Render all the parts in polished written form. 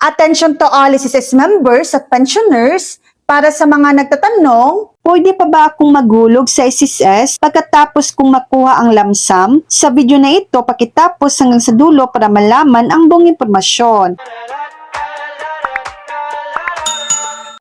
Attention to all SSS members at pensioners, para sa mga nagtatanong, pwede pa ba akong maghulog sa SSS pagkatapos kong makuha ang lamsam? Sa video na ito, pakitapos hanggang sa dulo para malaman ang buong impormasyon.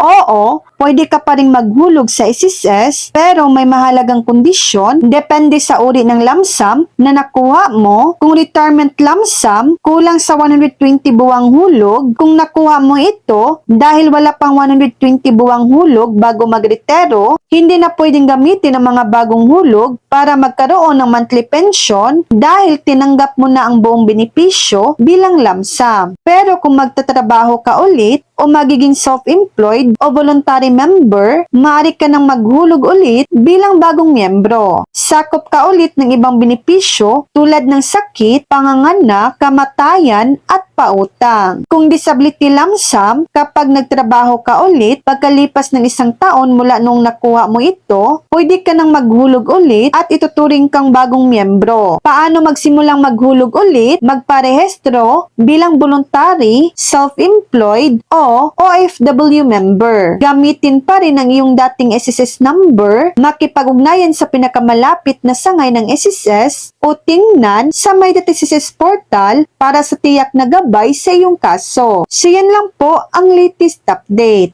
Oo, pwede ka pa rin maghulog sa SSS pero may mahalagang kondisyon depende sa uri ng lamsam na nakuha mo. Kung retirement lamsam, kulang sa 120 buwang hulog. Kung nakuha mo ito dahil wala pang 120 buwang hulog bago magretiro, hindi na pwedeng gamitin ang mga bagong hulog para magkaroon ng monthly pension dahil tinanggap mo na ang buong benepisyo bilang lamsam. Pero kung magtatrabaho ka ulit o magiging self-employed o voluntary member, maaari ka nang maghulog ulit bilang bagong miyembro. Sakop ka ulit ng ibang benepisyo tulad ng sakit, panganganak, kamatayan at pautang. Kung disability lamsam, kapag nagtrabaho ka ulit, pagkalipas ng 1 taon mula nung nakuha mo ito, pwede ka nang maghulog ulit at ituturing kang bagong miyembro. Paano magsimulang maghulog ulit? Magparehistro bilang voluntary, self-employed o OFW member. Gamitin pa rin ang iyong dating SSS number, makipag-ugnayan sa pinakamalapit na sangay ng SSS o tingnan sa My SSS portal para sa tiyak na gabay sa iyong kaso. So yan lang po ang latest update.